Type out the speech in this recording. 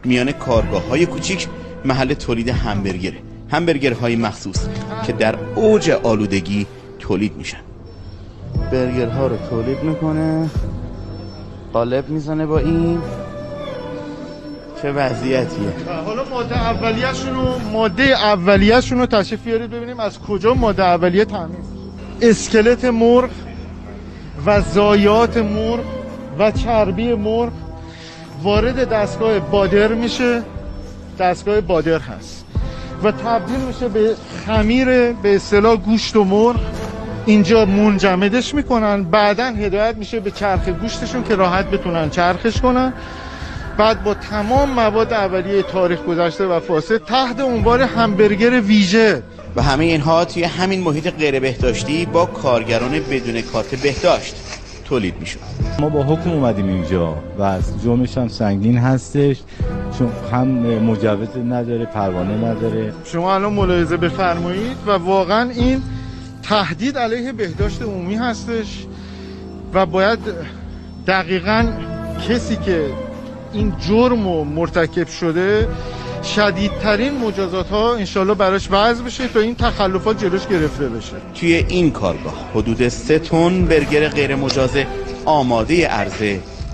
میان کارگاه‌های کوچیک محل تولید همبرگره، همبرگرهای مخصوص که در اوج آلودگی تولید میشن. برگرها رو تولید میکنه، قالب میزنه با این. چه وضعیتیه؟ حالا ماده اولیه‌شون رو تشریف بیارید ببینیم از کجا ماده اولیه تامین. اسکلت مرغ و زایات مرغ و چربی مرغ وارد دستگاه بادر میشه، دستگاه بادر هست و تبدیل میشه به خمیر به اصطلاح گوشت و مرغ. اینجا منجمدش میکنن، بعداً هدایت میشه به چرخ گوشتشون که راحت بتونن چرخش کنن. بعد با تمام مواد اولیه تاریخ گذشته و فاسد تحت عنوان همبرگر ویژه و همه اینها توی همین محیط غیر بهداشتی با کارگران بدون کارت بهداشت تولید میشد. ما با حکم اومدیم اینجا و از جرمش هم سنگین هستش، چون هم مجوز نداره، پروانه نداره. شما الان ملاحظه بفرمایید و واقعا این تهدید علیه بهداشت عمومی هستش و باید دقیقاً کسی که این جرم رو مرتکب شده شدیدترین مجازات ها انشالله براش وضع بشه تا این تخلفات جلوش گرفته بشه. توی این کارگاه حدود 3 تن برگر غیر مجاز آماده عرضه